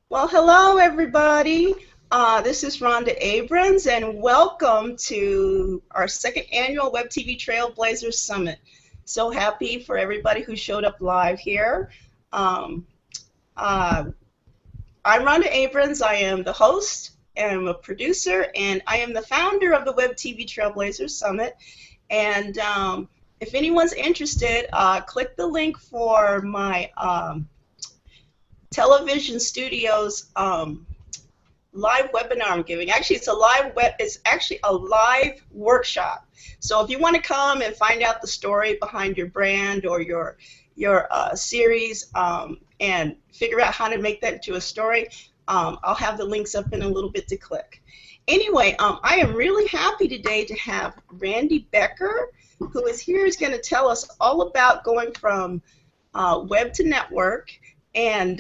Well, hello everybody. This is Rhonda Abrams, and welcome to our second annual Web TV Trailblazers Summit. So happy for everybody who showed up live here. Um, uh, I'm Rhonda Abrams. I am the host, I'm a producer, and I am the founder of the Web TV Trailblazers Summit. And if anyone's interested, click the link for my television studios live webinar I'm giving. Actually, it's actually a live workshop. So if you want to come and find out the story behind your brand or your series and figure out how to make that into a story, I'll have the links up in a little bit to click. Anyway, I am really happy today to have Randy Becker, who is here, is going to tell us all about going from web to network and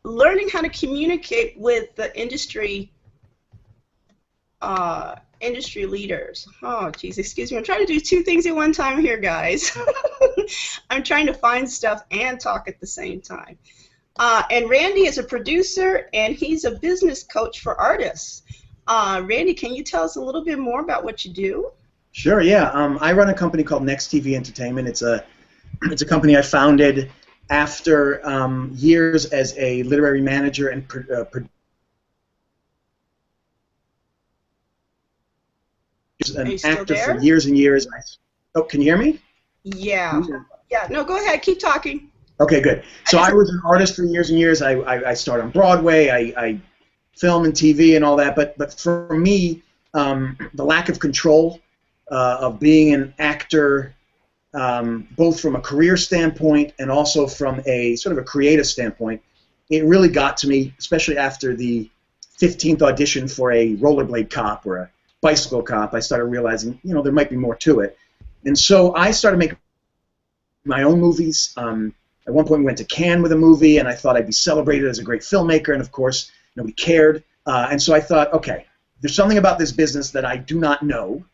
learning how to communicate with the industry leaders. Oh, geez, excuse me. I'm trying to do two things at one time here, guys. I'm trying to find stuff and talk at the same time. And Randy is a producer, and he's a business coach for artists. Randy, can you tell us a little bit more about what you do? Sure, yeah. I run a company called NexTv Entertainment. It's a company I founded after years as a literary manager and an actor for years and years. Oh, can you hear me? Yeah. Yeah. No, go ahead. Keep talking. Okay, good. So I was an artist for years and years. I started on Broadway. I film and TV and all that. But for me, the lack of control of being an actor, both from a career standpoint and also from a sort of a creative standpoint, it really got to me, especially after the 15th audition for a rollerblade cop or a bicycle cop. I started realizing, there might be more to it. And so I started making my own movies. At one point we went to Cannes with a movie, and I thought I'd be celebrated as a great filmmaker, and of course nobody cared. And so I thought, okay, there's something about this business that I do not know.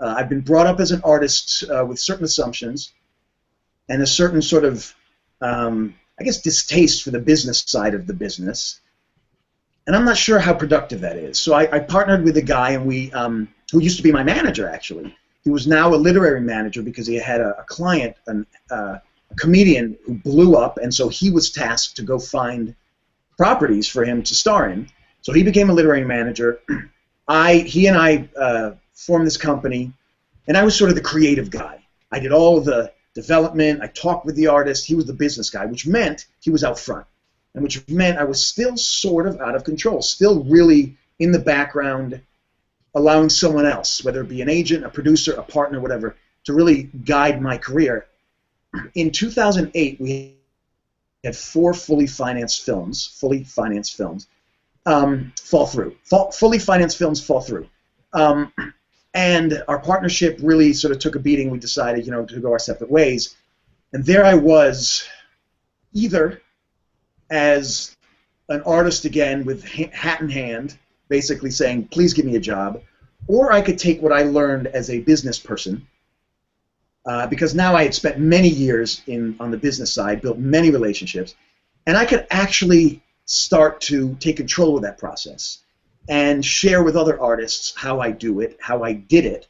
I've been brought up as an artist with certain assumptions and a certain sort of, I guess, distaste for the business side of the business. And I'm not sure how productive that is. So I partnered with a guy, and we, who used to be my manager, actually. He was now a literary manager because he had a client, a comedian who blew up, and so he was tasked to go find properties for him to star in. So he became a literary manager. He and I formed this company, and I was sort of the creative guy. I did all of the development. I talked with the artist. He was the business guy, which meant he was out front, and which meant I was still sort of out of control, still really in the background, allowing someone else, whether it be an agent, a producer, a partner, whatever, to really guide my career. In 2008, we had 4 fully financed films fall through. Fully financed films fall through. And our partnership really sort of took a beating. We decided, to go our separate ways. And there I was, either as an artist again with hat in hand, basically saying, please give me a job, or I could take what I learned as a business person, because now I had spent many years on the business side, built many relationships, and I could actually start to take control of that process and share with other artists how I do it, how I did it.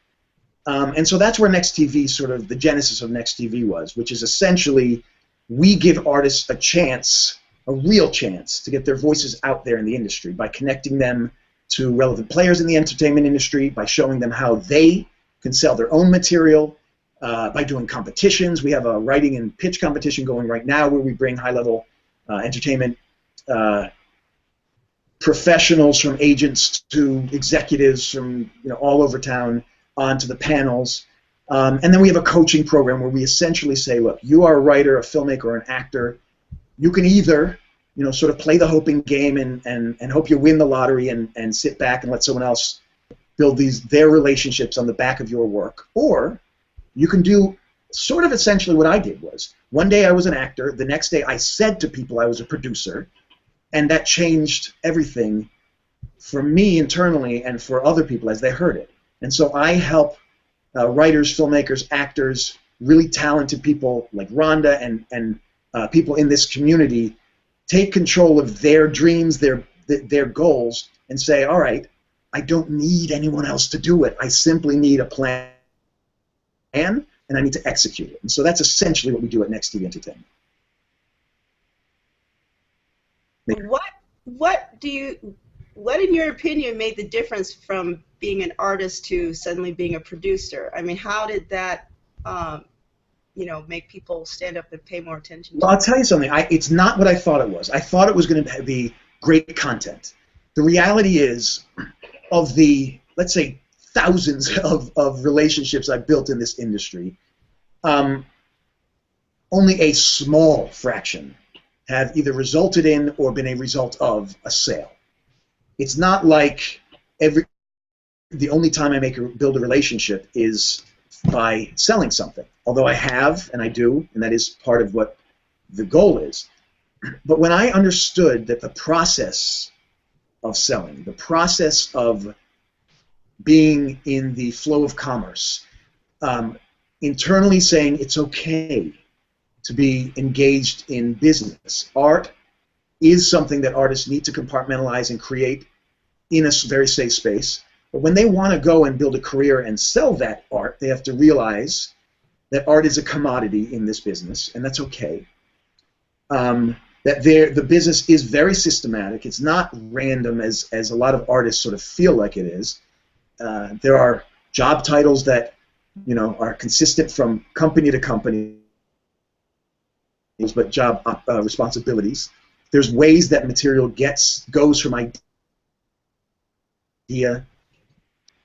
And so that's where NexTv, sort of the genesis of NexTv was, which is essentially we give artists a chance, a real chance, to get their voices out there in the industry by connecting them to relevant players in the entertainment industry, by showing them how they can sell their own material, by doing competitions. We have a writing and pitch competition going right now where we bring high-level entertainment professionals, from agents to executives from all over town, onto the panels. And then we have a coaching program where we essentially say, look, you are a writer, a filmmaker, or an actor. You can either sort of play the hoping game and hope you win the lottery and sit back and let someone else build their relationships on the back of your work, or you can do sort of essentially what I did. Was one day I was an actor, the next day I said to people I was a producer, and that changed everything for me internally and for other people as they heard it. And so I help writers, filmmakers, actors, really talented people like Rhonda and people in this community take control of their dreams, their goals, and say, all right, I don't need anyone else to do it. I simply need a plan, and I need to execute it. And so that's essentially what we do at NexTv Entertainment. What in your opinion made the difference from being an artist to suddenly being a producer? I mean, how did that make people stand up and pay more attention to Well, I'll tell you something. It's not what I thought it was. I thought it was going to be great content. The reality is, of the, let's say, thousands of relationships I've built in this industry, only a small fraction have either resulted in or been a result of a sale. It's not like the only time I build a relationship is by selling something, although I have, and I do, and that is part of what the goal is. But when I understood that the process of selling, the process of being in the flow of commerce, internally saying it's okay to be engaged in business. Art is something that artists need to compartmentalize and create in a very safe space. But when they want to go and build a career and sell that art, they have to realize that art is a commodity in this business, and that's okay. That the business is very systematic. It's not random as a lot of artists sort of feel like it is. There are job titles that are consistent from company to company, but job responsibilities. There's ways that material goes from idea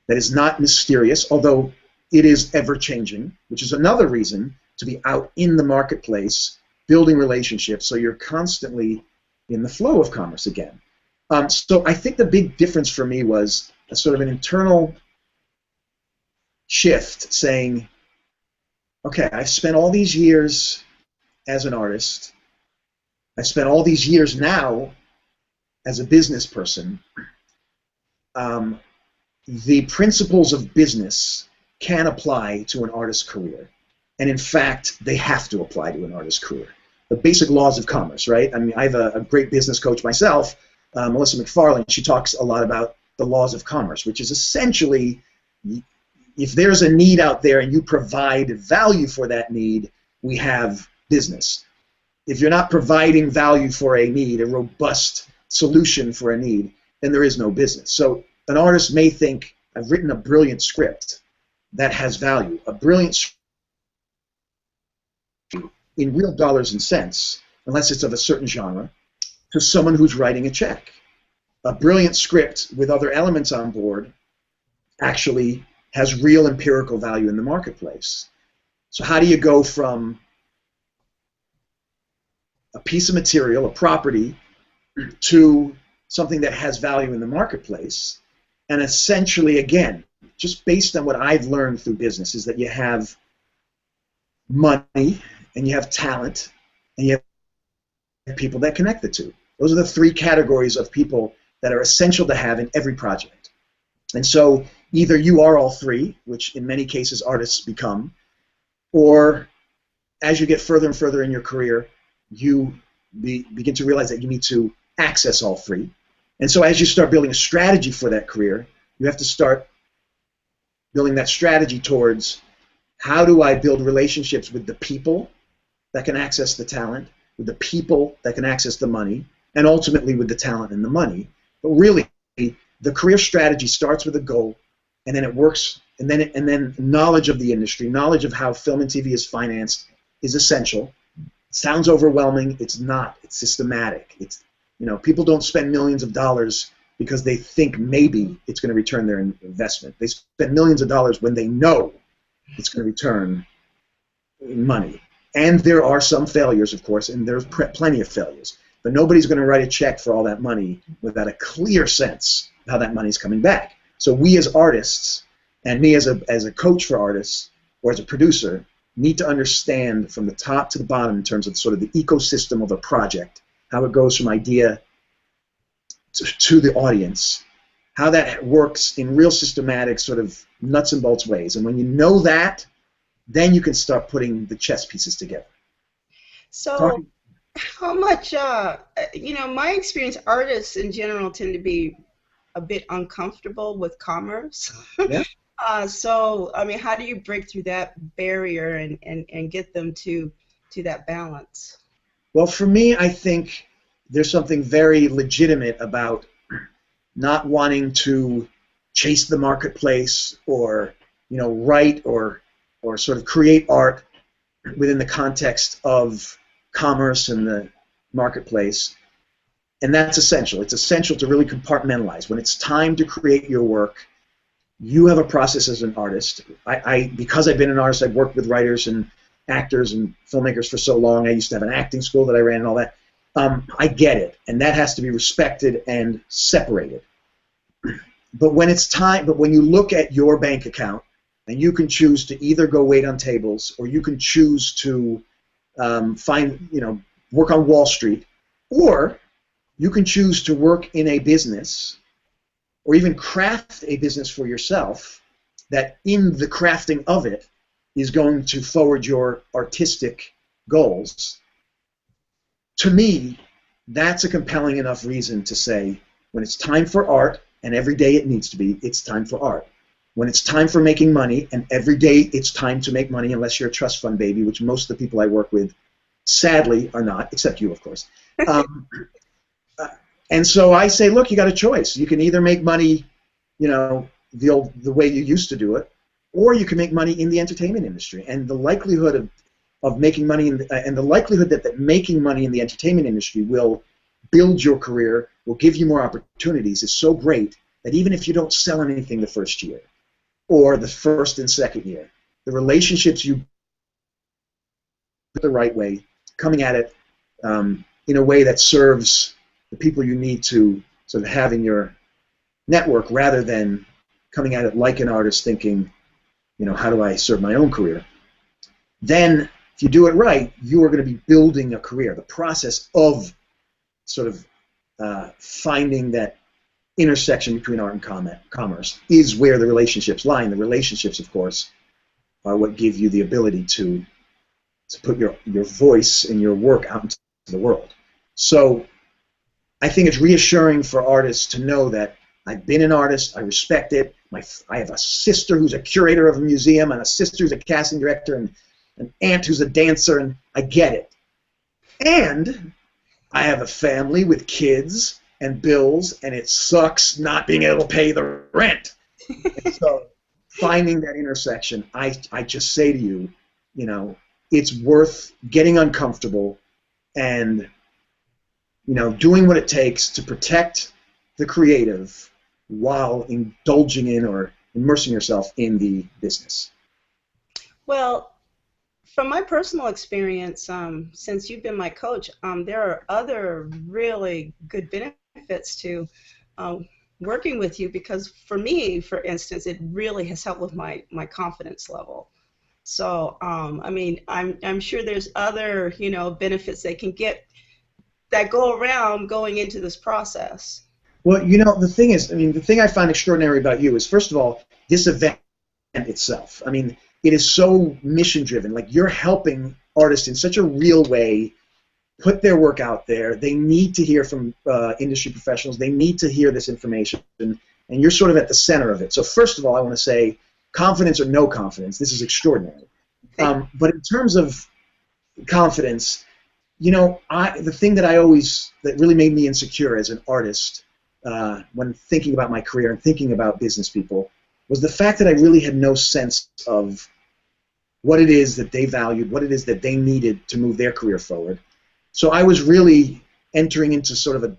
that is not mysterious, although it is ever-changing, which is another reason to be out in the marketplace, building relationships, so you're constantly in the flow of commerce again. So I think the big difference for me was a sort of an internal shift saying, okay, I've spent all these years as an artist. I spent all these years now as a business person. The principles of business can apply to an artist's career. And in fact, they have to apply to an artist's career. The basic laws of commerce, right? I mean, I have a great business coach myself, Melissa McFarlane. She talks a lot about the laws of commerce, which is essentially, if there's a need out there and you provide value for that need, we have business. If you're not providing value for a need, a robust solution for a need, then there is no business. So an artist may think, I've written a brilliant script that has value, a brilliant script in real dollars and cents, unless it's of a certain genre, to someone who's writing a check. A brilliant script with other elements on board actually has real empirical value in the marketplace. So how do you go from a piece of material, a property, to something that has value in the marketplace? And essentially, again, just based on what I've learned through business, is that you have money, and you have talent, and you have people that connect the two. Those are the three categories of people that are essential to have in every project. And so either you are all three, which in many cases artists become, or as you get further and further in your career, you begin to realize that you need to access all three. And so as you start building a strategy for that career, you have to start building that strategy towards, how do I build relationships with the people that can access the talent, with the people that can access the money, and ultimately with the talent and the money. But really, the career strategy starts with a goal, and then it works, and then knowledge of the industry, knowledge of how film and TV is financed is essential. It sounds overwhelming. It's not. It's systematic. It's, people don't spend millions of dollars because they think maybe it's going to return their investment. They spend millions of dollars when they know it's going to return money. And there are some failures, of course, and there's plenty of failures. But nobody's going to write a check for all that money without a clear sense of how that money's coming back. So we as artists, and me as a coach for artists, or as a producer, need to understand from the top to the bottom in terms of sort of the ecosystem of a project, how it goes from idea to the audience, how that works in real systematic sort of nuts and bolts ways. And when you know that, then you can start putting the chess pieces together. So How much, my experience, artists in general tend to be a bit uncomfortable with commerce. Yeah. So, I mean, how do you break through that barrier and get them to that balance? Well, for me, I think there's something very legitimate about not wanting to chase the marketplace or write or sort of create art within the context of commerce and the marketplace. And that's essential. It's essential to really compartmentalize. When it's time to create your work, you have a process as an artist. Because I've been an artist, I've worked with writers and actors and filmmakers for so long. I used to have an acting school that I ran and all that. I get it, and that has to be respected and separated. But when it's time, but when you look at your bank account, and you can choose to either go wait on tables, or you can choose to work on Wall Street, or you can choose to work in a business, or even craft a business for yourself that in the crafting of it is going to forward your artistic goals. To me, that's a compelling enough reason to say, when it's time for art, and every day it needs to be, it's time for art. When it's time for making money, and every day it's time to make money, unless you're a trust fund baby, which most of the people I work with, sadly, are not, except you, of course. And so I say, look, you got a choice. You can either make money, the way you used to do it, or you can make money in the entertainment industry. And the likelihood of making money, and the likelihood that making money in the entertainment industry will build your career, will give you more opportunities, is so great that even if you don't sell anything the first year, or the first and second year, the relationships you the right way, coming at it in a way that serves the people you need to sort of have in your network, rather than coming at it like an artist thinking, how do I serve my own career? Then, if you do it right, you are going to be building a career. The process of sort of finding that intersection between art and commerce is where the relationships lie. And the relationships, of course, are what give you the ability to put your voice and your work out into the world. So I think it's reassuring for artists to know that I've been an artist, I respect it. I have a sister who's a curator of a museum, and a sister who's a casting director, and an aunt who's a dancer, and I get it. And I have a family with kids and bills, and it sucks not being able to pay the rent. And so finding that intersection, I just say to you, it's worth getting uncomfortable and doing what it takes to protect the creative while indulging in or immersing yourself in the business. Well, from my personal experience, since you've been my coach, there are other really good benefits to working with you, because for me, for instance, it really has helped with my confidence level. So, I mean, I'm sure there's other, benefits they can get that go around going into this process. Well, the thing is, the thing I find extraordinary about you is, first of all, this event itself. It is so mission-driven. Like, you're helping artists in such a real way put their work out there. They need to hear from industry professionals. They need to hear this information, and you're sort of at the center of it. So first of all, I want to say, confidence or no confidence, this is extraordinary. But in terms of confidence, the thing that really made me insecure as an artist when thinking about my career and thinking about business people was the fact that I really had no sense of what it is that they valued, what it is that they needed to move their career forward. So I was really entering into sort of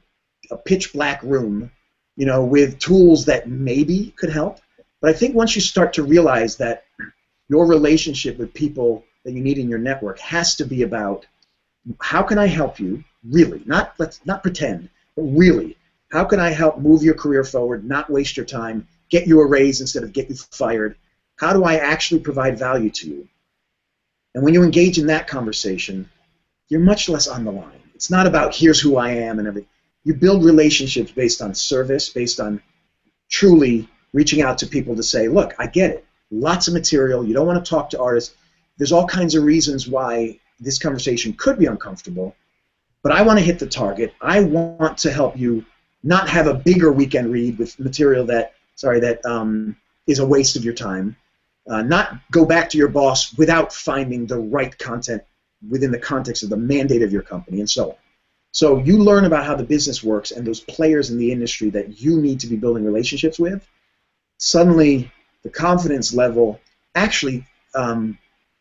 a pitch black room, with tools that maybe could help. But I think once you start to realize that your relationship with people that you need in your network has to be about, how can I help you, really, let's not pretend, but really, how can I help move your career forward, not waste your time, get you a raise instead of get you fired? How do I actually provide value to you? And when you engage in that conversation, you're much less on the line. It's not about here's who I am and everything. You build relationships based on service, based on truly reaching out to people to say, look, I get it. Lots of material. You don't want to talk to artists. There's all kinds of reasons why this conversation could be uncomfortable. but I want to hit the target. I want to help you not have a bigger weekend read with material that is a waste of your time. Not go back to your boss without finding the right content within the context of the mandate of your company, and so on. So you learn about how the business works and those players in the industry that you need to be building relationships with. Suddenly, the confidence level actually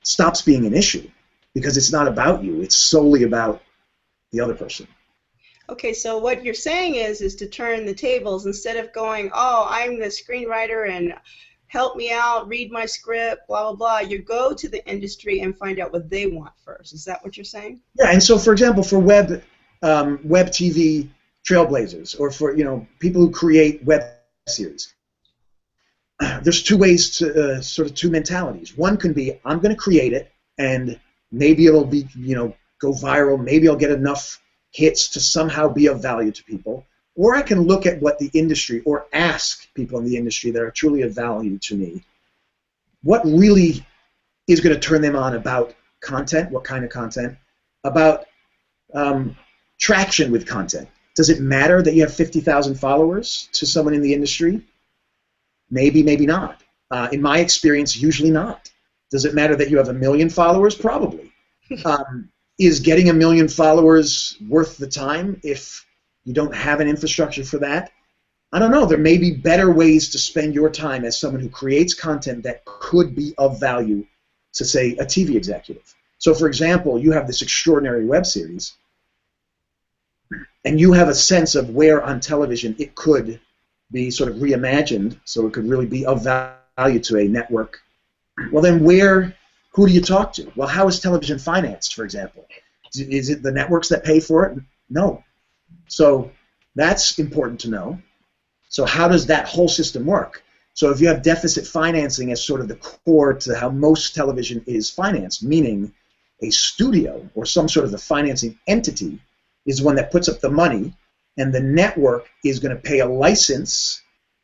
stops being an issue because it's not about you. It's solely about the other person. Okay, so what you're saying is to turn the tables. Instead of going, oh, I'm the screenwriter and help me out, read my script, blah, blah, blah, you go to the industry and find out what they want first. Is that what you're saying? Yeah, and so, for example, for web TV Trailblazers, or for people who create web series, there's two ways to two mentalities. One can be, I'm going to create it, and maybe it'll be go viral. Maybe I'll get enough hits to somehow be of value to people. Or I can look at what the industry, or ask people in the industry that are truly of value to me, what really is going to turn them on about content, what kind of content, about traction with content. Does it matter that you have 50,000 followers to someone in the industry? Maybe, maybe not. In my experience, usually not. Does it matter that you have 1 million followers? Probably. Is getting 1 million followers worth the time if you don't have an infrastructure for that? I don't know. There may be better ways to spend your time as someone who creates content that could be of value to, say, a TV executive. So, for example, you have this extraordinary web series, and you have a sense of where on television it could be sort of reimagined, so it could really be of value to a network. Well, then who do you talk to? Well, how is television financed, for example? Is it the networks that pay for it? No. So that's important to know. So how does that whole system work? So if you have deficit financing as sort of the core to how most television is financed, meaning a studio or some sort of the financing entity is the one that puts up the money, and the network is going to pay a license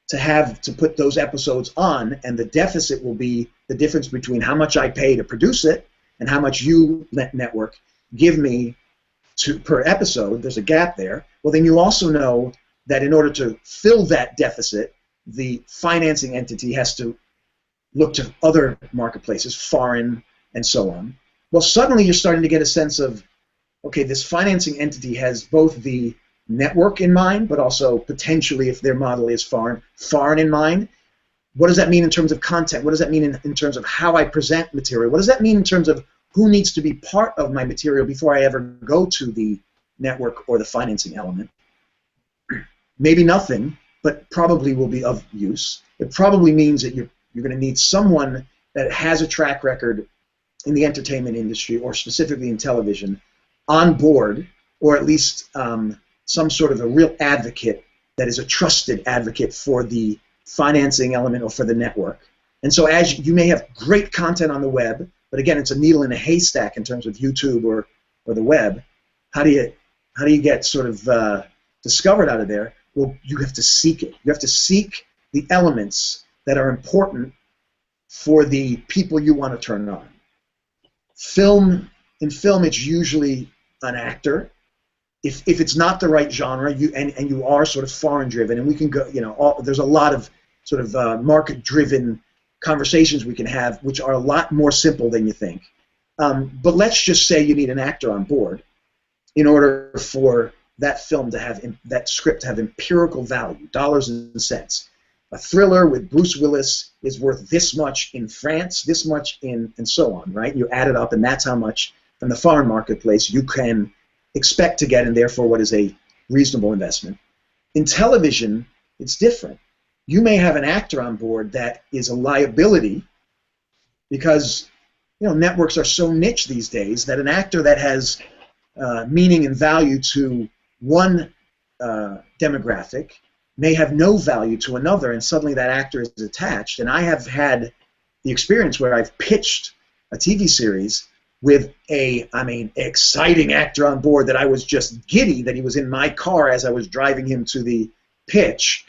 to put those episodes on, and the deficit will be the difference between how much I pay to produce it and how much you, network, give me per episode. There's a gap there. Well, then you also know that in order to fill that deficit, the financing entity has to look to other marketplaces, foreign, and so on. Well, suddenly you're starting to get a sense of, okay, this financing entity has both the network in mind, but also potentially, if their model is foreign in mind. What does that mean in terms of content? What does that mean in terms of how I present material? What does that mean in terms of who needs to be part of my material before I ever go to the network or the financing element? Maybe nothing, but probably will be of use. It probably means that you're going to need someone that has a track record in the entertainment industry, or specifically in television, on board, or at least some sort of a real advocate that is a trusted advocate for the financing element or for the network. And so as you may have great content on the web, but again, it's a needle in a haystack in terms of YouTube or the web. How do you get sort of discovered out of there? Well, you have to seek it. You have to seek the elements that are important for the people you want to turn on. In film, it's usually an actor. If it's not the right genre, and you are sort of foreign driven, and we can go, there's a lot of sort of market driven conversations we can have, which are a lot more simple than you think. But let's just say you need an actor on board in order for that film to have, that script to have empirical value, dollars and cents. A thriller with Bruce Willis is worth this much in France, this much and so on, right? You add it up, and that's how much from the foreign marketplace you can expect to get, and therefore what is a reasonable investment. In television, it's different. You may have an actor on board that is a liability because networks are so niche these days that an actor that has meaning and value to one demographic may have no value to another, and suddenly that actor is attached. And I have had the experience where I've pitched a TV series with exciting actor on board that I was just giddy that he was in my car as I was driving him to the pitch.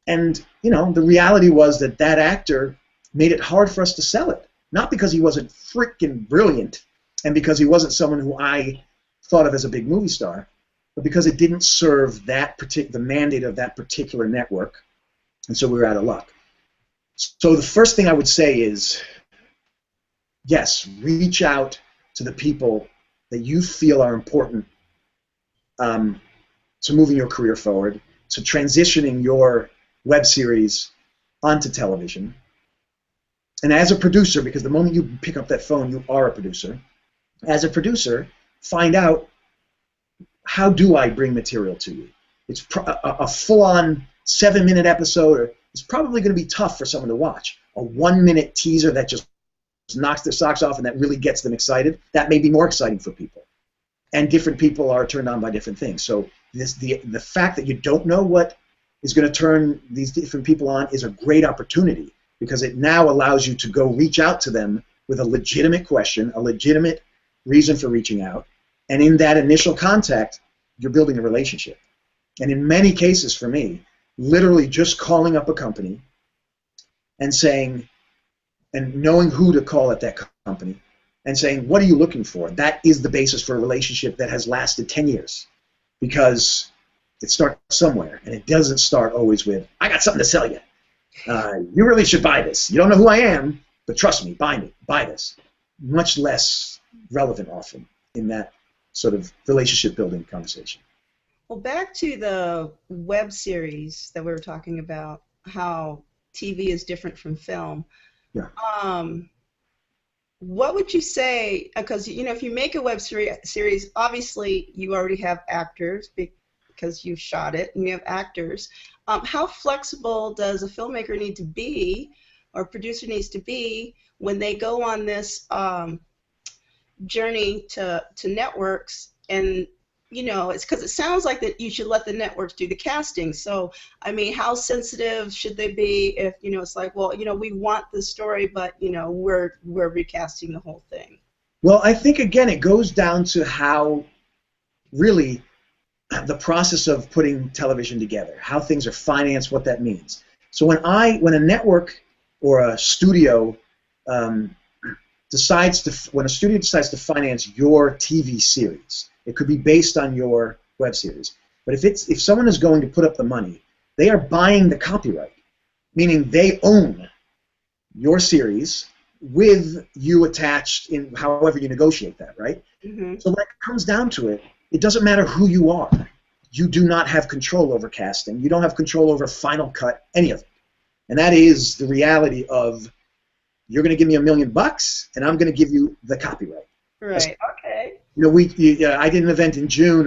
And, the reality was that actor made it hard for us to sell it. Not because he wasn't freaking brilliant and because he wasn't someone who I thought of as a big movie star, but because it didn't serve the mandate of that particular network, and so we were out of luck. So the first thing I would say is, yes, reach out to the people that you feel are important to moving your career forward, to transitioning your web series onto television. And as a producer, because the moment you pick up that phone, you are a producer, as a producer, find out, how do I bring material to you? It's a full-on 7-minute episode is probably going to be tough for someone to watch. A 1-minute teaser that just knocks their socks off and that really gets them excited, that may be more exciting for people. And different people are turned on by different things. So the fact that you don't know what is going to turn these different people on is a great opportunity, because it now allows you to go reach out to them with a legitimate question, a legitimate reason for reaching out, and in that initial contact, you're building a relationship. And in many cases for me, literally just calling up a company and saying, and knowing who to call at that company, and saying, what are you looking for? That is the basis for a relationship that has lasted 10 years, because it starts somewhere, and it doesn't start always with, I got something to sell you. You really should buy this. You don't know who I am, but trust me, buy this. Much less relevant often in that sort of relationship building conversation. Well, back to the web series that we were talking about, how TV is different from film. Yeah. What would you say, because if you make a web series, obviously you already have actors because you shot it and you have actors. How flexible does a filmmaker need to be, or producer needs to be, when they go on this journey to networks? And it's because it sounds like that you should let the networks do the casting. So I mean, how sensitive should they be if it's like, well, we want this story, but we're recasting the whole thing? Well, I think again it goes down to how really the process of putting television together, how things are financed, what that means. So when a network or a studio when a studio decides to finance your TV series, it could be based on your web series. But if someone is going to put up the money, they are buying the copyright, meaning they own your series with you attached in however you negotiate that, right? Mm-hmm. So when it comes down to it, it doesn't matter who you are. You do not have control over casting. You don't have control over final cut, any of it. And that is the reality of, you're going to give me $1 million, and I'm going to give you the copyright. Right. Okay. I did an event in June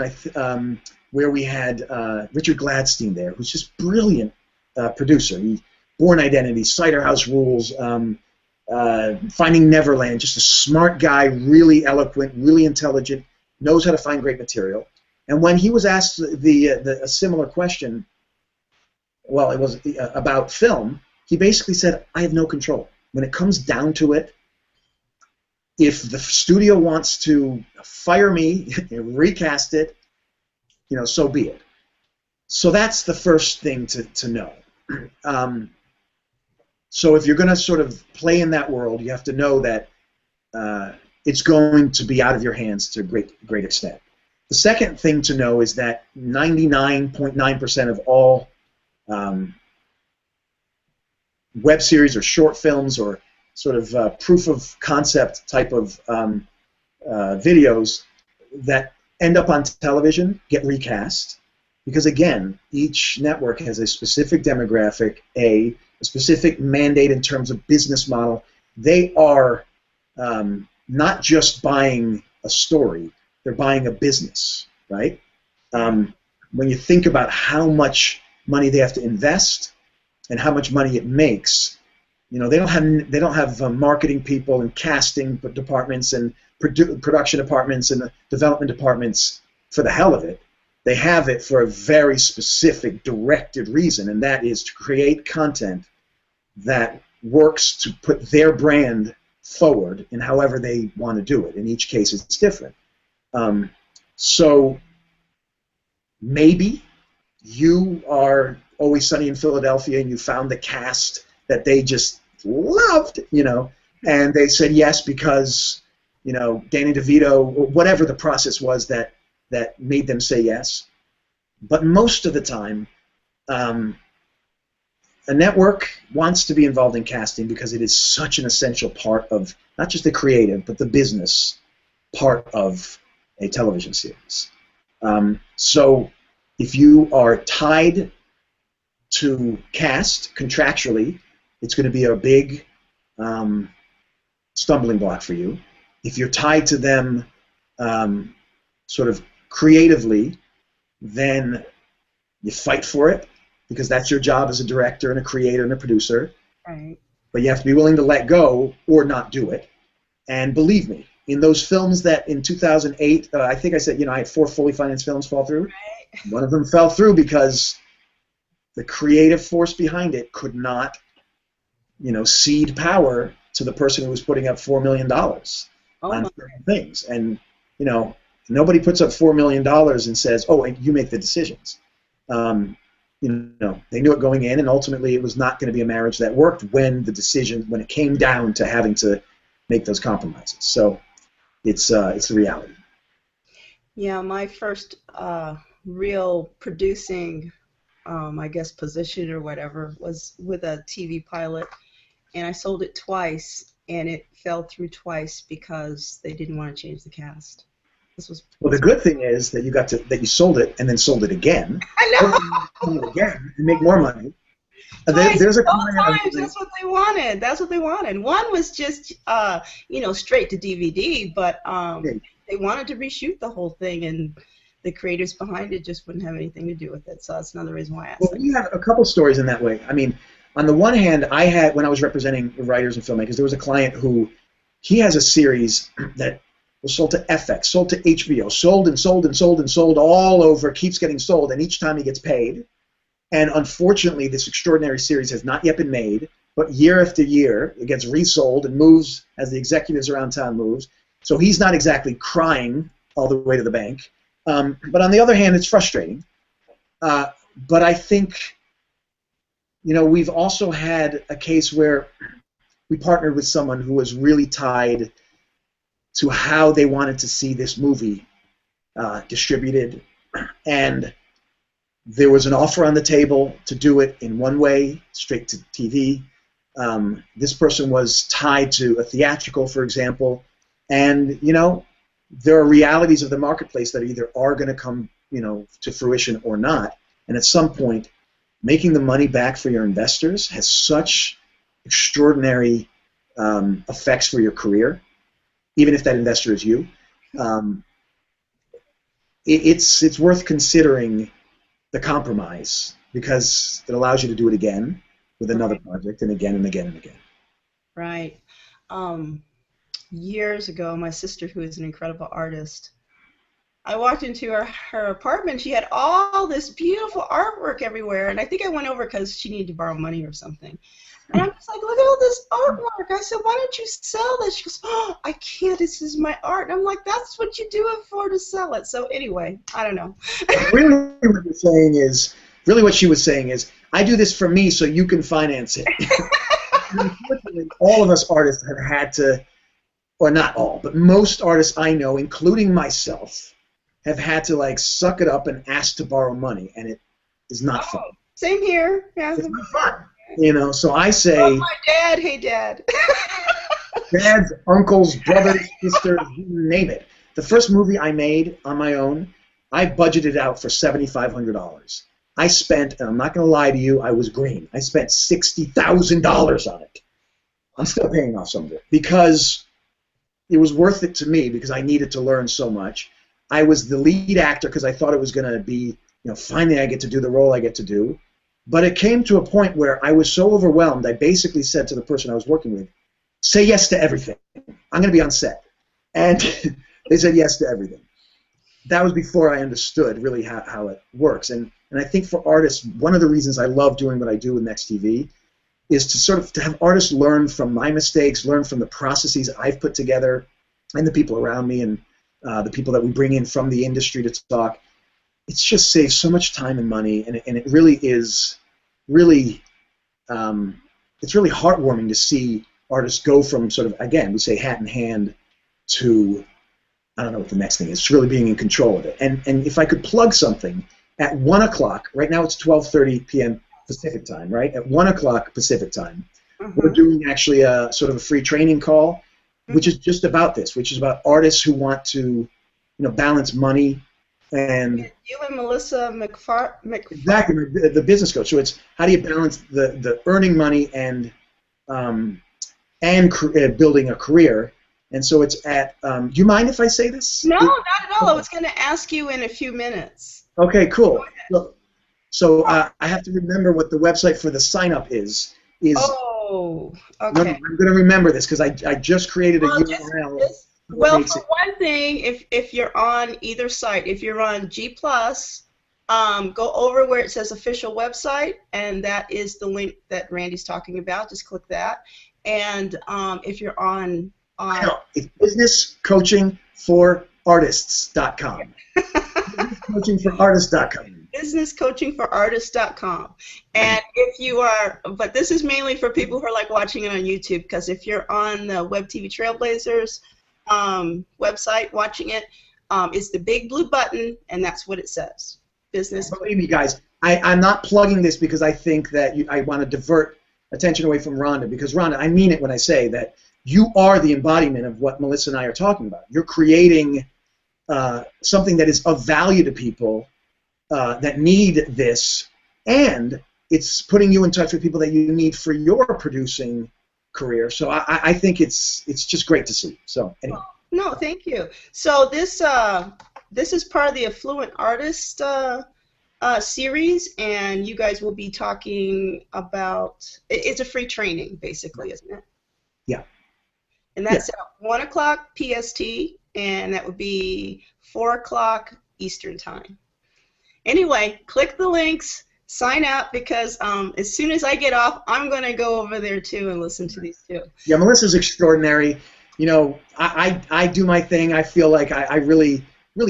where we had Richard Gladstein there, who's just brilliant producer. Born Identity, Cider House Rules, Finding Neverland. Just a smart guy, really eloquent, really intelligent, knows how to find great material. And when he was asked a similar question, well, it was about film, he basically said, I have no control. When it comes down to it, if the studio wants to fire me and recast it, so be it. So that's the first thing to know. So if you're going to sort of play in that world, you have to know that it's going to be out of your hands to a great extent. The second thing to know is that 99.9% of all web series or short films or sort of proof of concept type of videos that end up on television get recast, because again, each network has a specific demographic, a specific mandate in terms of business model. They are not just buying a story, they're buying a business, right? When you think about how much money they have to invest and how much money it makes, they don't have marketing people and casting departments and production departments and development departments for the hell of it. They have it for a very specific, directed reason, and that is to create content that works to put their brand forward in however they want to do it. In each case, it's different. So maybe you are Always Sunny in Philadelphia and you found the cast that they just loved, and they said yes because Danny DeVito, or whatever the process was that made them say yes. But most of the time, a network wants to be involved in casting because it is such an essential part of not just the creative, but the business part of a television series. So if you are tied to cast contractually, it's going to be a big stumbling block for you. If you're tied to them sort of creatively, then you fight for it because that's your job as a director and a creator and a producer. Right. But you have to be willing to let go or not do it. And believe me, in those films that in 2008, I think I said, I had 4 fully financed films fall through. Right. One of them fell through because the creative force behind it could not, cede power to the person who was putting up $4 million on certain things. And, nobody puts up $4 million and says, oh, and you make the decisions. They knew it going in, and ultimately it was not going to be a marriage that worked when it came down to having to make those compromises. So it's the reality. Yeah, my first real producing, I guess, position or whatever was with a TV pilot, and I sold it twice, and it fell through twice because they didn't want to change the cast. Well, the good thing is that you sold it and then sold it again. I know. Sold it again and make more money. There's a times, that's what they wanted. That's what they wanted. One was just, straight to DVD, but they wanted to reshoot the whole thing, and the creators behind it just wouldn't have anything to do with it. So that's another reason why I asked. Well, we have a couple stories in that way. I mean, on the one hand, when I was representing writers and filmmakers, there was a client he has a series that was sold to FX, sold to HBO, sold and sold and sold and sold all over, keeps getting sold, and each time he gets paid. And unfortunately, this extraordinary series has not yet been made, but year after year, it gets resold and moves as the executives around town moves. So he's not exactly crying all the way to the bank. But on the other hand, it's frustrating. But I think, we've also had a case where we partnered with someone who was really tied to how they wanted to see this movie distributed, and there was an offer on the table to do it in one way, straight to TV. This person was tied to a theatrical, for example, and there are realities of the marketplace that either are going to come to fruition or not, and at some point, making the money back for your investors has such extraordinary effects for your career, even if that investor is you. It's worth considering the compromise because it allows you to do it again with another project and again and again and again. Right. Years ago, my sister, who is an incredible artist, I walked into her apartment. She had all this beautiful artwork everywhere, and I think I went over because she needed to borrow money or something. And I'm just like, look at all this artwork. I said, why don't you sell this? She goes, oh, I can't. This is my art. And I'm like, that's what you do it for, to sell it. So anyway, I don't know. Really what she was saying is, I do this for me so you can finance it. Unfortunately, all of us artists have had to, or not all, but most artists I know, including myself, have had to suck it up and ask to borrow money, and it is not fun. Same here. Yeah. It's not fun. So I say, oh, my dad, hey dad. dads, uncles, brothers, sisters, you name it. The first movie I made on my own, I budgeted out for $7,500. I spent, and I'm not going to lie to you, I was green. I spent $60,000 on it. I'm still paying off some of it because it was worth it to me because I needed to learn so much. I was the lead actor because I thought it was going to be, finally I get to do the role I get to do. But it came to a point where I was so overwhelmed, I basically said to the person I was working with, say yes to everything. I'm going to be on set. And they said yes to everything. That was before I understood really how it works. And I think for artists, one of the reasons I love doing what I do with NexTv is to have artists learn from my mistakes, learn from the processes I've put together, and the people around me, and the people that we bring in from the industry to talk. It's just saves so much time and money, and it really is it's really heartwarming to see artists go from sort of, again, we say hat in hand, to, I don't know what the next thing is. It's really being in control of it. And if I could plug something, at 1 o'clock, right now it's 12:30 p.m. Pacific time, right? At 1 o'clock Pacific time, we're doing actually a sort of a free training call, which is just about this, which is about artists who want to, balance money and... You and Melissa Exactly, the business coach. So it's how do you balance the earning money and building a career. And so it's at, do you mind if I say this? No, not at all. I was going to ask you in a few minutes. Okay, cool. So I have to remember what the website for the sign-up is. Oh, okay. No, I'm going to remember this because I just created a URL. Well, for one thing, if you're on either site, if you're on G+, go over where it says official website, and that is the link that Randy's talking about. Just click that. And if you're on... it's businesscoachingforartists.com. businesscoachingforartists.com. businesscoachingforartists.com. And if you are, but this is mainly for people who are like watching it on YouTube, because if you're on the Web TV Trailblazers website watching it, it's the big blue button, and that's what it says. Business. Believe me, guys, I'm not plugging this because I think that I want to divert attention away from Rhonda, because Rhonda, I mean it when I say that you are the embodiment of what Melissa and I are talking about. You're creating something that is of value to people that need this, and it's putting you in touch with people that you need for your producing career. So I think it's just great to see. So anyway. No, thank you. So this is part of the Affluent Artist series, and you guys will be talking about, it's a free training basically, isn't it? Yeah. And that's at 1 o'clock PST, and that would be 4 o'clock Eastern time. Anyway, click the links, sign up, because as soon as I get off, I'm going to go over there too and listen to these too. Yeah, Melissa's extraordinary. I do my thing. I feel like I really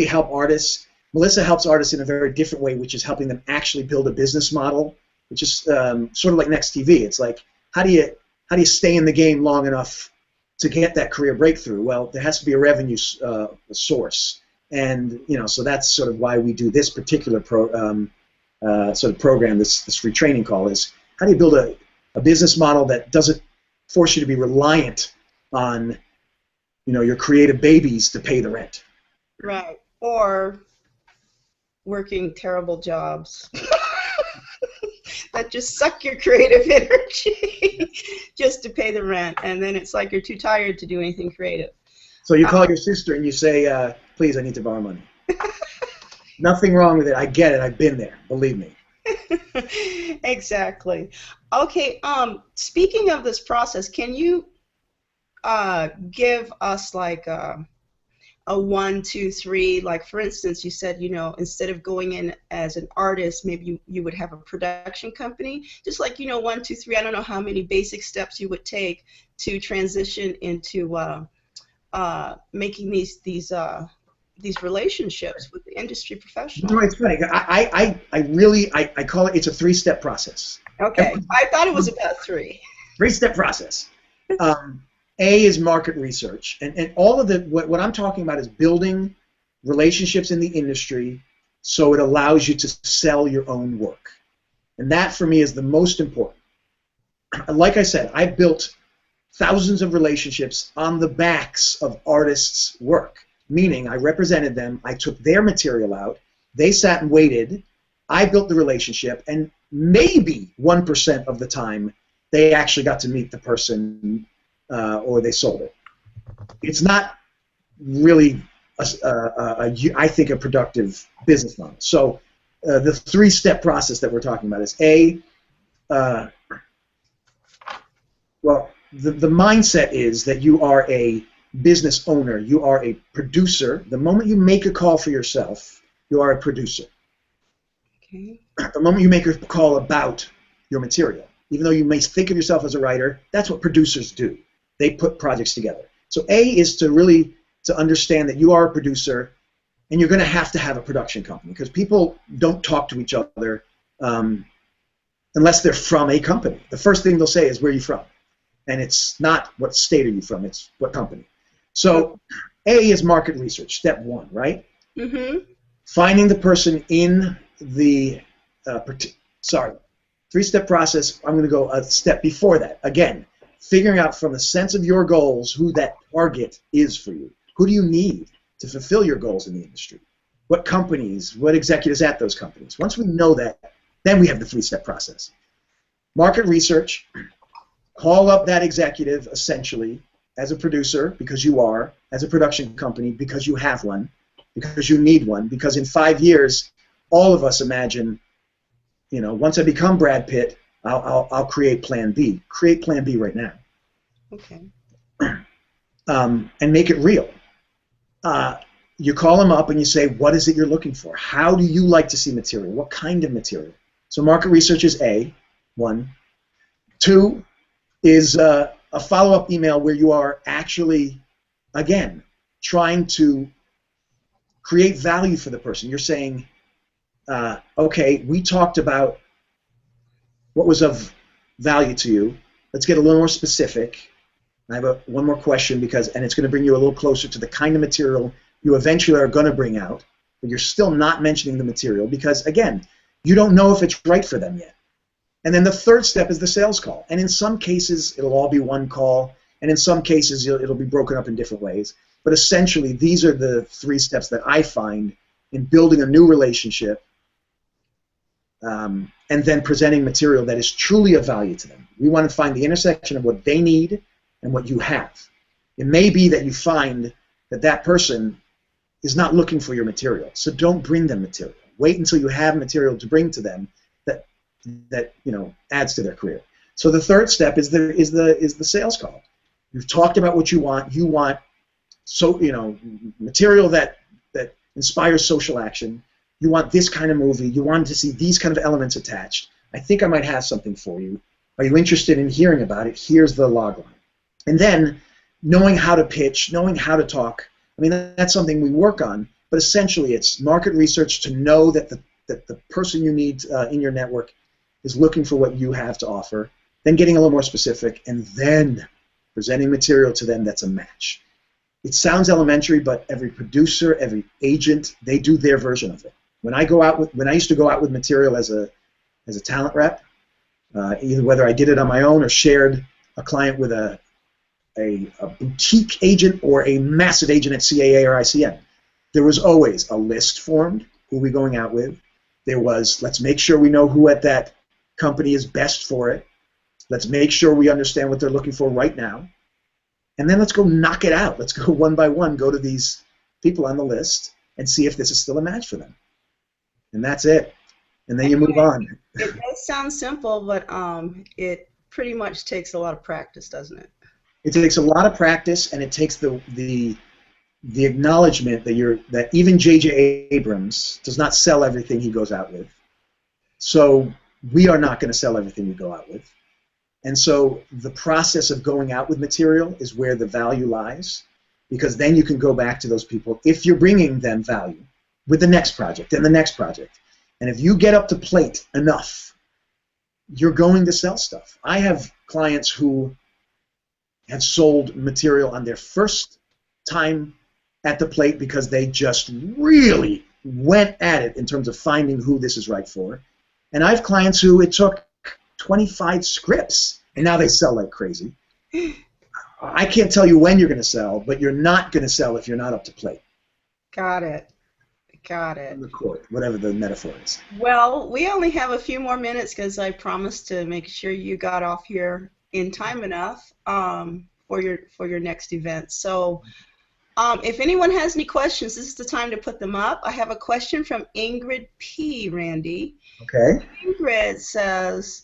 help artists. Melissa helps artists in a very different way, which is helping them actually build a business model, which is sort of like NexTv. It's like, how do you stay in the game long enough to get that career breakthrough? Well, there has to be a revenue source, and so that's sort of why we do this particular sort of program. This free training call is how do you build a business model that doesn't force you to be reliant on your creative babies to pay the rent. Right, or working terrible jobs that just suck your creative energy just to pay the rent, and then it's like you're too tired to do anything creative. So you call your sister and you say, please, I need to borrow money. Nothing wrong with it. I get it. I've been there. Believe me. Exactly. Okay, speaking of this process, can you give us like a 1, 2, 3, like for instance, you said, instead of going in as an artist, maybe you would have a production company. Just like, 1, 2, 3, I don't know how many basic steps you would take to transition into making these relationships with the industry professionals. No, it's funny. I call it, it's a 3-step process. Okay, I thought it was about 3. 3-step process. A is market research, and all of what I'm talking about is building relationships in the industry so it allows you to sell your own work. And that for me is the most important. Like I said, I've built thousands of relationships on the backs of artists' work, meaning I represented them, I took their material out, they sat and waited, I built the relationship, and maybe 1% of the time they actually got to meet the person or they sold it. It's not really, I think, a productive business model. So the 3-step process that we're talking about is the mindset is that you are a business owner, you are a producer. The moment you make a call for yourself, you are a producer. Okay. The moment you make a call about your material, even though you may think of yourself as a writer, that's what producers do. They put projects together. So A is to really understand that you are a producer, and you're going to have a production company, because people don't talk to each other unless they're from a company. The first thing they'll say is, where are you from? And it's not what state are you from, it's what company. So A is market research, step one, right? Mm-hmm. Finding the person in the, three-step process. I'm going to go a step before that. Again, figuring out from the sense of your goals who that target is for you. Who do you need to fulfill your goals in the industry? What companies, what executives at those companies? Once we know that, then we have the three-step process. Market research, call up that executive essentially as a producer, because you are, as a production company, because you have one, because you need one, because in 5 years, all of us imagine, you know, once I become Brad Pitt, I'll create Plan B. Create Plan B right now. Okay. And make it real. You call them up and you say, what is it you're looking for? How do you like to see material? What kind of material? So market research is A, one. Two is a follow-up email where you are actually, again, trying to create value for the person. You're saying, okay, we talked about what was of value to you. Let's get a little more specific. I have one more question, and it's going to bring you a little closer to the kind of material you eventually are going to bring out, but you're still not mentioning the material because, again, you don't know if it's right for them yet. And then the third step is the sales call. And in some cases, it'll all be one call, and in some cases, it'll be broken up in different ways. But essentially, these are the three steps that I find in building a new relationship and then presenting material that is truly of value to them. We want to find the intersection of what they need and what you have. It may be that you find that that person is not looking for your material, so don't bring them material. Wait until you have material to bring to them that you know adds to their career. So the third step is the sales call. You've talked about what you want. You want material that inspires social action. You want this kind of movie. You want to see these kind of elements attached. I think I might have something for you. Are you interested in hearing about it? Here's the log line. And then knowing how to pitch, knowing how to talk. I mean, that's something we work on, but essentially it's market research to know that the person you need in your network is looking for what you have to offer, then getting a little more specific, and then presenting material to them that's a match. It sounds elementary, but every producer, every agent, they do their version of it. When I used to go out with material as a talent rep, either whether I did it on my own or shared a client with a boutique agent or a massive agent at CAA or ICN, there was always a list formed, who are we going out with. There was, let's make sure we know who at that company is best for it. Let's make sure we understand what they're looking for right now. And then let's go knock it out. Let's go one by one, go to these people on the list and see if this is still a match for them. And that's it. And then you move on. It does sound simple, but it pretty much takes a lot of practice, doesn't it? It takes a lot of practice, and it takes the acknowledgement that even J.J. Abrams does not sell everything he goes out with. So we are not going to sell everything we go out with. And so the process of going out with material is where the value lies, because then you can go back to those people if you're bringing them value with the next project and the next project. And if you get up to plate enough, you're going to sell stuff. I have clients who have sold material on their first time at the plate because they just really went at it in terms of finding who this is right for. And I have clients who it took 25 scripts, and now they sell like crazy. I can't tell you when you're going to sell, but you're not going to sell if you're not up to plate. Got it. Got it. The court, whatever the metaphor is. Well, we only have a few more minutes because I promised to make sure you got off here in time enough for your next event. So if anyone has any questions, this is the time to put them up. I have a question from Ingrid P. Randy. Okay. Ingrid says,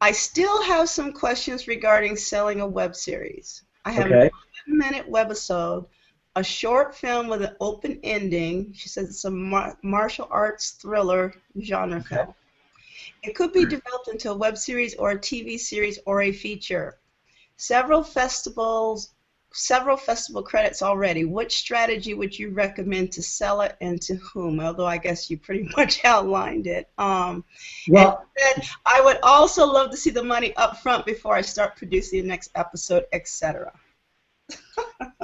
I still have some questions regarding selling a web series. I have a 7-minute webisode, a short film with an open ending. She says it's a martial arts thriller genre film. It could be developed into a web series or a TV series or a feature. Several festival credits already. Which strategy would you recommend to sell it and to whom? Although I guess you pretty much outlined it. Well, I would also love to see the money up front before I start producing the next episode, etc.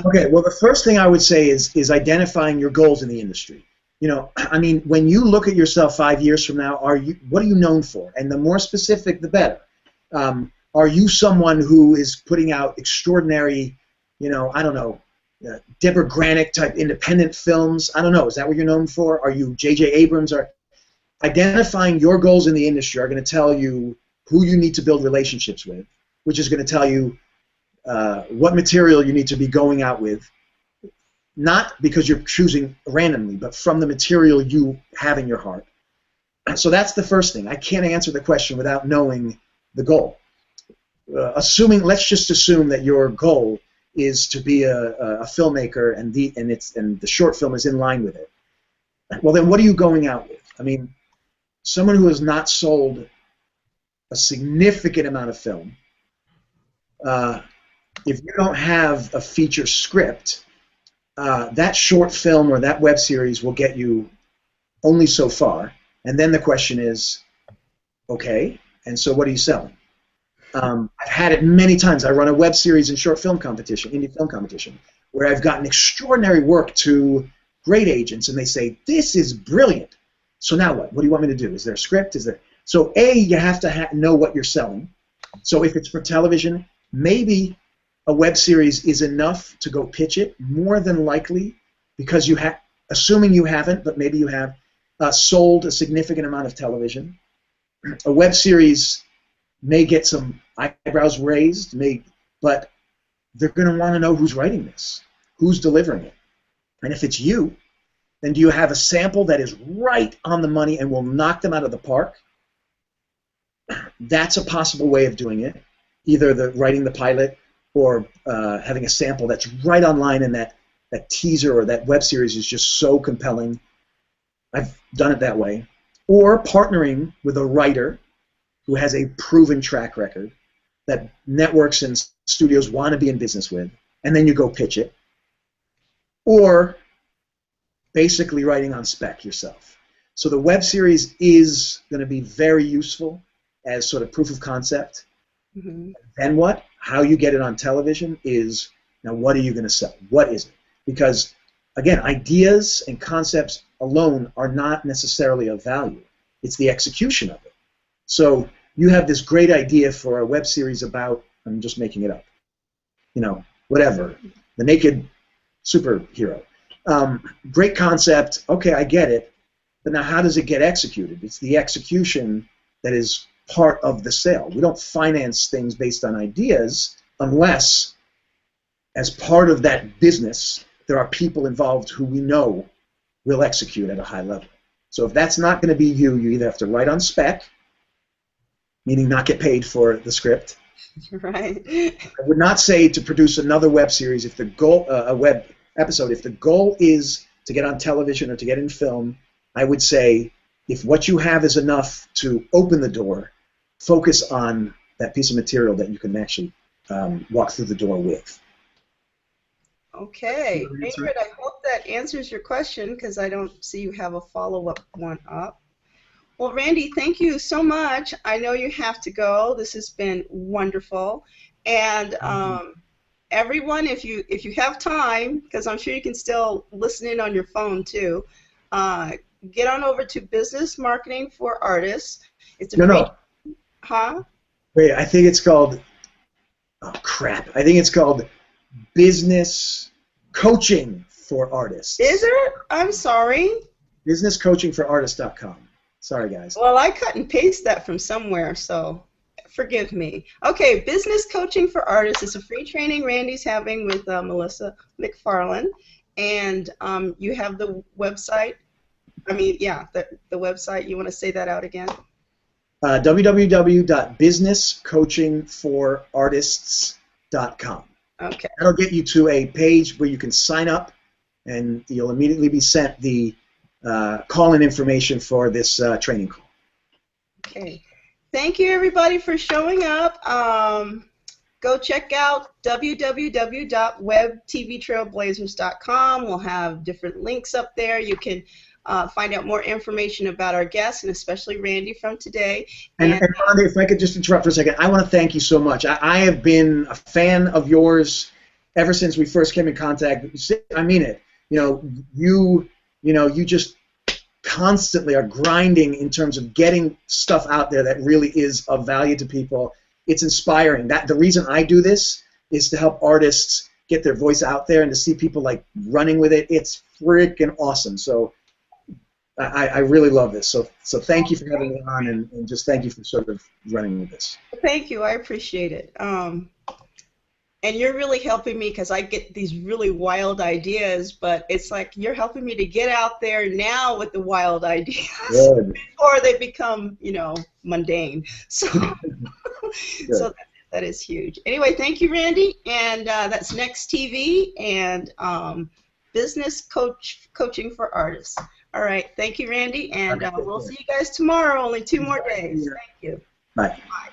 Okay, well, the first thing I would say is identifying your goals in the industry. You know, I mean, when you look at yourself 5 years from now, what are you known for? And the more specific, the better. Are you someone who is putting out extraordinary, you know, I don't know, Deborah Granick type independent films? I don't know. Is that what you're known for? Are you J.J. Abrams? Or identifying your goals in the industry are going to tell you who you need to build relationships with, which is going to tell you what material you need to be going out with, not because you're choosing randomly, but from the material you have in your heart. So that's the first thing. I can't answer the question without knowing the goal. Let's just assume that your goal is to be a filmmaker, and the short film is in line with it. Well, then what are you going out with? I mean, someone who has not sold a significant amount of film, if you don't have a feature script, that short film or that web series will get you only so far. And then the question is, okay, and so what are you selling? I've had it many times. I run a web series and short film competition, indie film competition, where I've gotten extraordinary work to great agents, and they say, this is brilliant. So now what? What do you want me to do? Is there a script? Is there? So A, you have to know what you're selling. So if it's for television, maybe a web series is enough to go pitch it, more than likely, because you have, assuming you haven't, but maybe you have, sold a significant amount of television. A web series may get some eyebrows raised, but they're going to want to know who's writing this, who's delivering it. And if it's you, then do you have a sample that is right on the money and will knock them out of the park? That's a possible way of doing it, either writing the pilot or having a sample that's right online, and that teaser or that web series is just so compelling. I've done it that way. Or partnering with a writer who has a proven track record that networks and studios want to be in business with, and then you go pitch it. Or basically writing on spec yourself. So the web series is going to be very useful as sort of proof of concept. Mm-hmm. Then what? How you get it on television is, now what are you going to sell? What is it? Because, again, ideas and concepts alone are not necessarily of value. It's the execution of it. So you have this great idea for a web series about, I'm just making it up, you know, whatever, the naked superhero. Great concept, okay, I get it, but now how does it get executed? It's the execution that is part of the sale. We don't finance things based on ideas unless, as part of that business, there are people involved who we know will execute at a high level. So if that's not going to be you, you either have to write on spec, meaning not get paid for the script. Right. I would not say to produce another web series if the goal, a web episode, if the goal is to get on television or to get in film. I would say if what you have is enough to open the door, focus on that piece of material that you can actually walk through the door with. Okay, Ingrid, I hope that answers your question, because I don't see you have a follow-up one up. Well, Randy, thank you so much. I know you have to go. This has been wonderful. And everyone, if you have time, because I'm sure you can still listen in on your phone too, get on over to Business Marketing for Artists. It's a no. Huh? Wait, I think it's called, oh crap, I think it's called Business Coaching for Artists. Is it? I'm sorry. BusinessCoachingForArtists.com. Sorry, guys. Well, I cut and paste that from somewhere, so forgive me. Okay, Business Coaching for Artists is a free training Randy's having with Melissa McFarland, and you have the website. I mean, yeah, the website. You want to say that out again? www.businesscoachingforartists.com. Okay. That'll get you to a page where you can sign up, and you'll immediately be sent the call-in information for this training call. Okay. Thank you, everybody, for showing up. Go check out www.webtvtrailblazers.com. We'll have different links up there. You can find out more information about our guests, and especially Randy from today. And Rhonda, if I could just interrupt for a second, I want to thank you so much. I have been a fan of yours ever since we first came in contact. I mean it. You just constantly are grinding in terms of getting stuff out there that really is of value to people. It's inspiring. The reason I do this is to help artists get their voice out there and to see people like running with it. It's freaking awesome. So I really love this. So thank you for having me on, and just thank you for sort of running with this. Thank you. I appreciate it. And you're really helping me because I get these really wild ideas, but it's like you're helping me to get out there now with the wild ideas before they become, mundane. So, so that is huge. Anyway, thank you, Randy. And that's NexTv and business coaching for artists. All right. Thank you, Randy. And we'll see you guys tomorrow. Only 2 more days. Thank you. Bye. Bye.